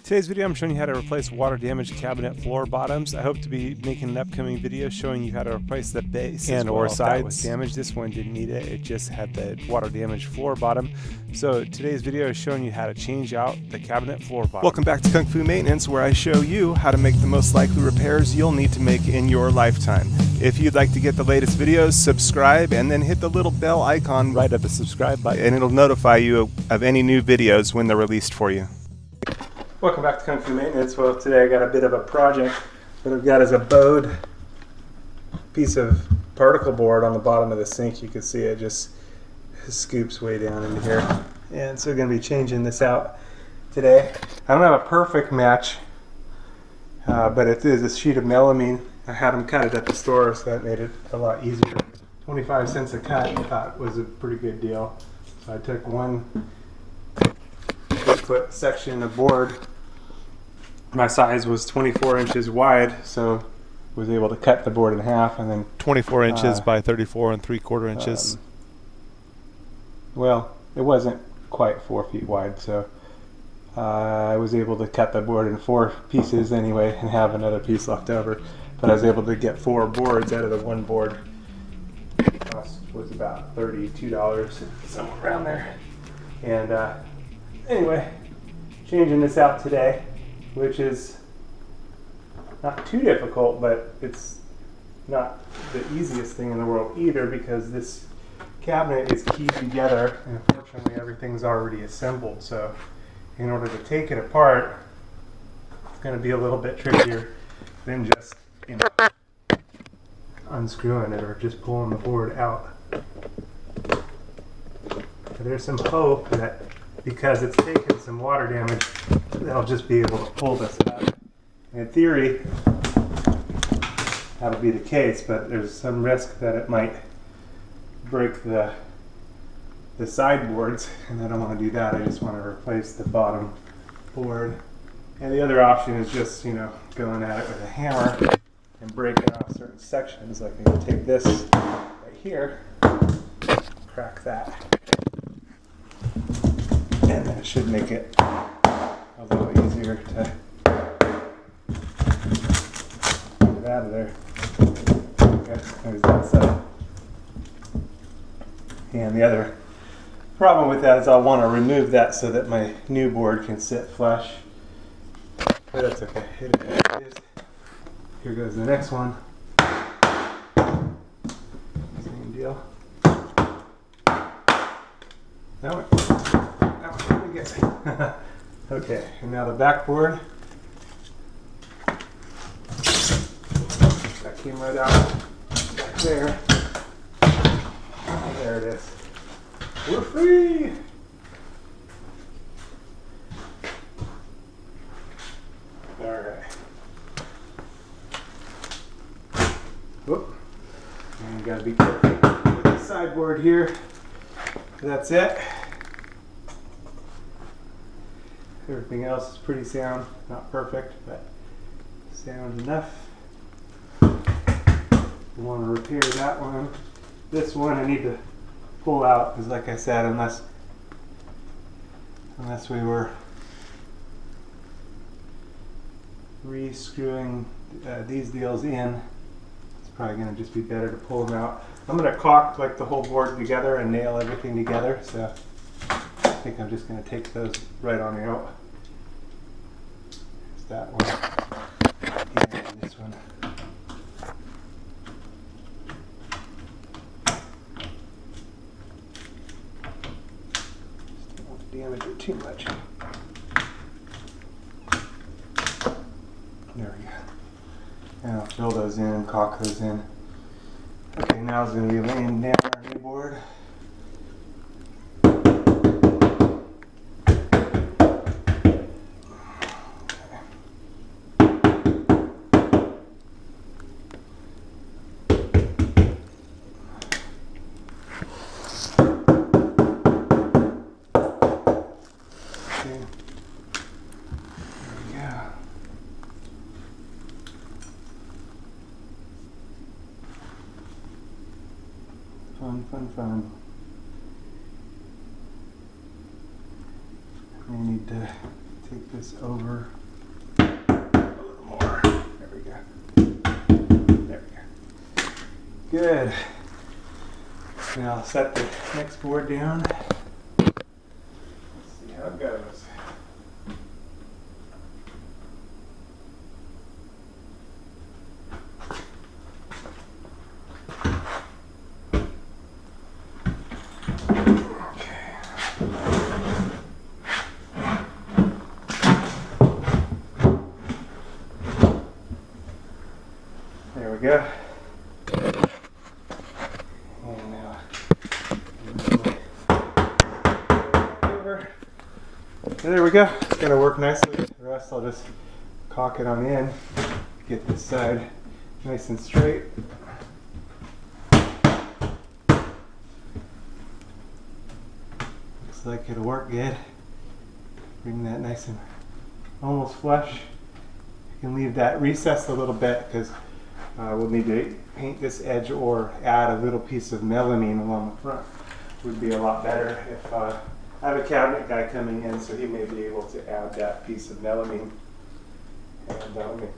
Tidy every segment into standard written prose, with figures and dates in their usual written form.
Today's video I'm showing you how to replace water damaged cabinet floor bottoms. I hope to be making an upcoming video showing you how to replace the base and or sides. That was damaged. This one didn't need it. It just had the water damaged floor bottom. So today's video is showing you how to change out the cabinet floor bottom. Welcome back to Kung Fu Maintenance, where I show you how to make the most likely repairs you'll need to make in your lifetime. If you'd like to get the latest videos, subscribe and then hit the little bell icon right at the subscribe button and it'll notify you of any new videos when they're released for you. Welcome back to Kung Fu Maintenance. Well, today I got a bit of a project. What I've got is a bowed piece of particle board on the bottom of the sink. You can see it just scoops way down into here. And so we're going to be changing this out today. I don't have a perfect match, but it is a sheet of melamine. I had them cut it at the store, so that made it a lot easier. 25 cents a cut I thought was a pretty good deal. So I took one 8-foot section of board. My size was 24 inches wide, so was able to cut the board in half, and then 24 inches by 34 3/4 inches. Well, it wasn't quite 4 feet wide, so I was able to cut the board in 4 pieces anyway and have another piece left over. But I was able to get 4 boards out of the one board. The cost was about $32, somewhere around there. And anyway, changing this out today, which is not too difficult, but it's not the easiest thing in the world either, because this cabinet is keyed together and unfortunately everything's already assembled. So in order to take it apart, it's going to be a little bit trickier than just, you know, unscrewing it or just pulling the board out. There's some hope that because it's taken some water damage, they'll just be able to pull this up. In theory, that'll be the case, but there's some risk that it might break the sideboards, and I don't want to do that. I just want to replace the bottom board. And the other option is just, you know, going at it with a hammer and breaking off certain sections. Like I'm going to take this right here, crack that. And then it should make it a little easier to get it out of there. Okay, there's that side. And the other problem with that is I'll want to remove that so that my new board can sit flush. But that's okay. It is. Here goes the next one. Same deal. That one. Okay, and now the backboard. That came right out back there. There it is. We're free! Alright. Whoop. And you gotta be careful with the sideboard here. That's it. Everything else is pretty sound, not perfect, but sound enough. We want to repair that one. This one I need to pull out, because like I said, unless we were re-screwing these deals in, it's probably going to just be better to pull them out. I'm going to caulk like the whole board together and nail everything together, so I think I'm just going to take those right on out. There's that one. And this one. Just don't want to damage it too much. There we go. And I'll fill those in and caulk those in. Okay, now it's going to be laying down our new board. Fun. I need to take this over a little more. There we go. There we go. Good. Now I'll set the next board down. Let's see how it goes. There we go. And now over. There we go. It's going to work nicely. The rest I'll just caulk it on the end. Get this side nice and straight. Looks like it'll work good. Bring that nice and almost flush. You can leave that recessed a little bit because we'll need to paint this edge or add a little piece of melamine along the front. Would be a lot better if I have a cabinet guy coming in, so he may be able to add that piece of melamine, and that'll make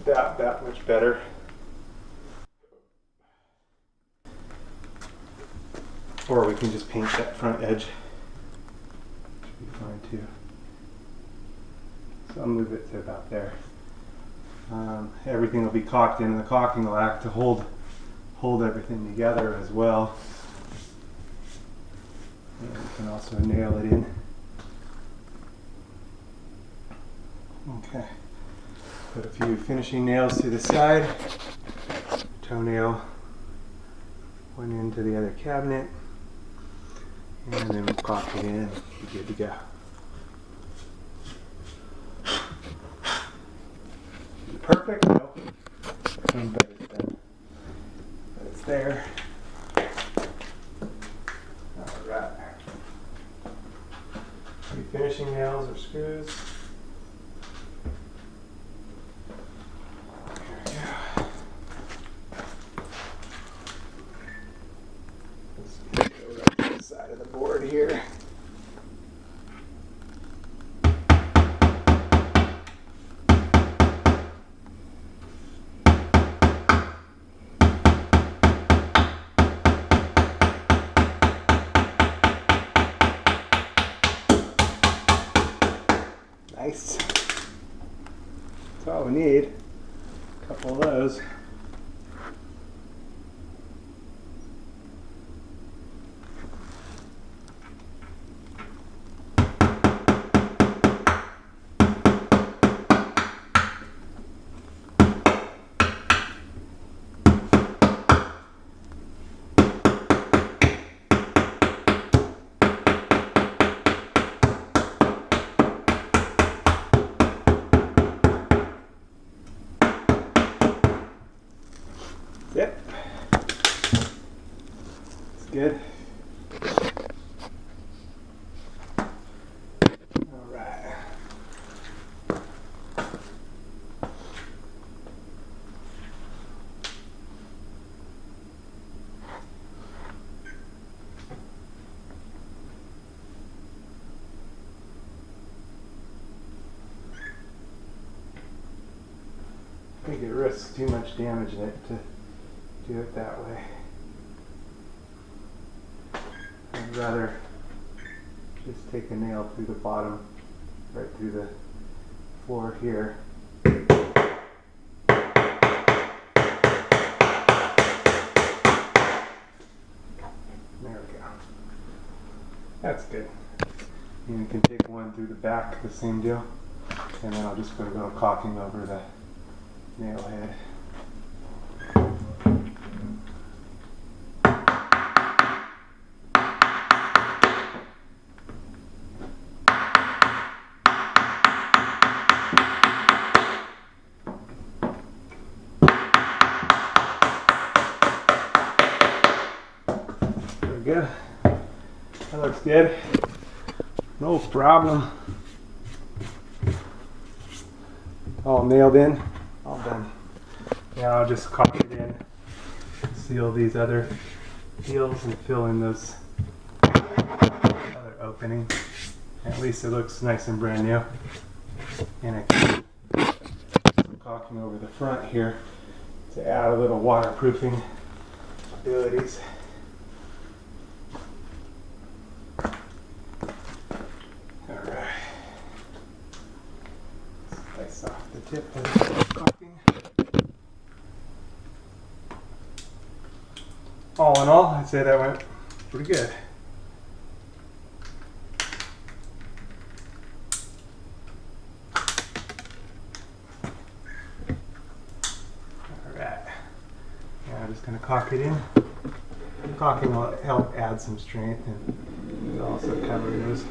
that much better. Or we can just paint that front edge. Should be fine too. So I'll move it to about there. Everything will be caulked in, and the caulking will act to hold everything together as well. And you can also nail it in. Okay. Put a few finishing nails to the side. Toenail one into the other cabinet. And then we'll caulk it in and be good to go. Perfect? Nope. But it's there. Alright. Any finishing nails or screws? There we go. Let's go right to the side of the board here. Nice. That's all we need. A couple of those. Yep. It's good. All right. I think it risks too much damage in it to do it that way. I'd rather just take a nail through the bottom, right through the floor here. There we go. That's good. And you can take one through the back, the same deal. And then I'll just put a little caulking over the nail head. Good. That looks good. No problem. All nailed in. All done. Now I'll just caulk it in, seal these other seals, and fill in those other openings. At least it looks nice and brand new. And I can put some caulking over the front here to add a little waterproofing abilities. Alright. Slice off the tip of the caulking. All in all, I'd say that went pretty good. Alright. Now I'm just going to caulk it in. The caulking will help add some strength and also cover those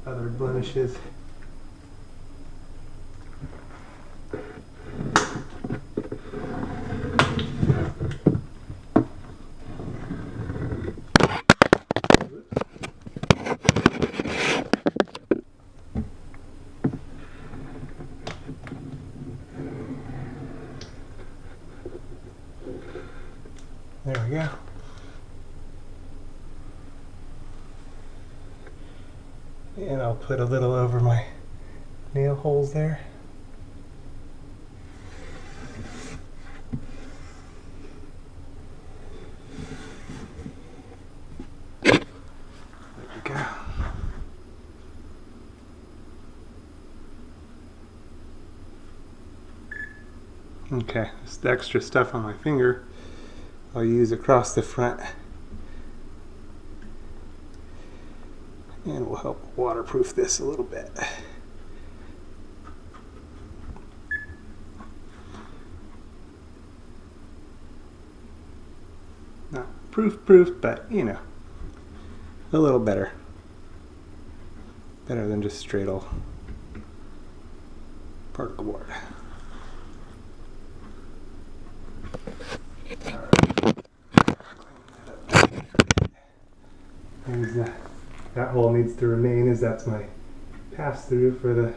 other blemishes. There we go. And I'll put a little over my nail holes there. There we go. Okay, this extra stuff on my finger I'll use across the front, and will help waterproof this a little bit. Not proof, but you know, a little better. Better than just straight old particle board. That hole needs to remain, as that's my pass through for the,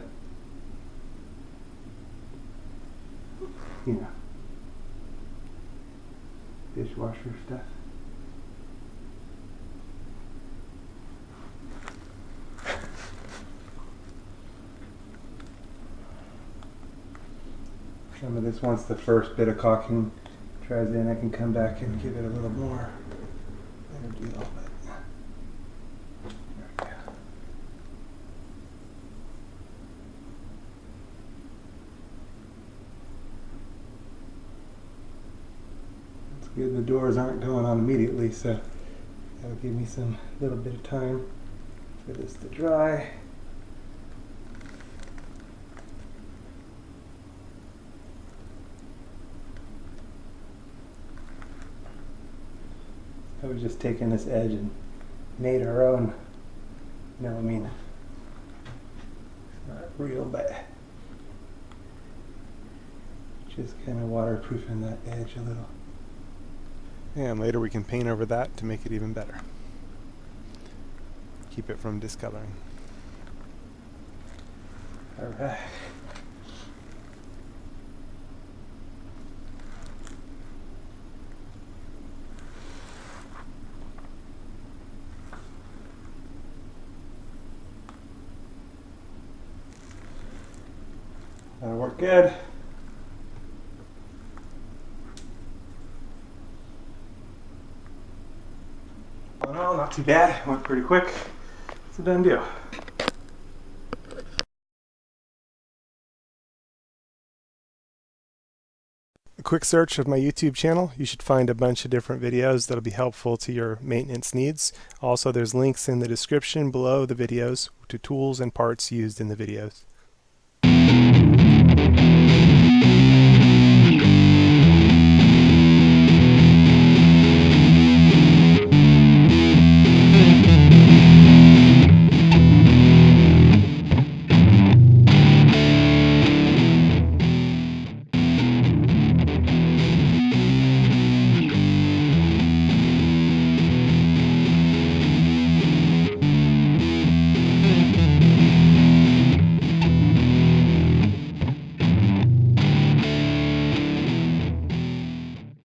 you know, dishwasher stuff. Some of this, once the first bit of caulking tries in, I can come back and give it a little more energy. Good, the doors aren't going on immediately, so that'll give me some little bit of time for this to dry. I was just taking this edge and made our own, you know what I mean? It's not real, but just kind of waterproofing that edge a little. And later we can paint over that to make it even better. Keep it from discoloring. Alright. That'll work good. Well, not too bad. Went pretty quick. It's a done deal. A quick search of my YouTube channel. You should find a bunch of different videos that'll be helpful to your maintenance needs. Also, there's links in the description below the videos to tools and parts used in the videos.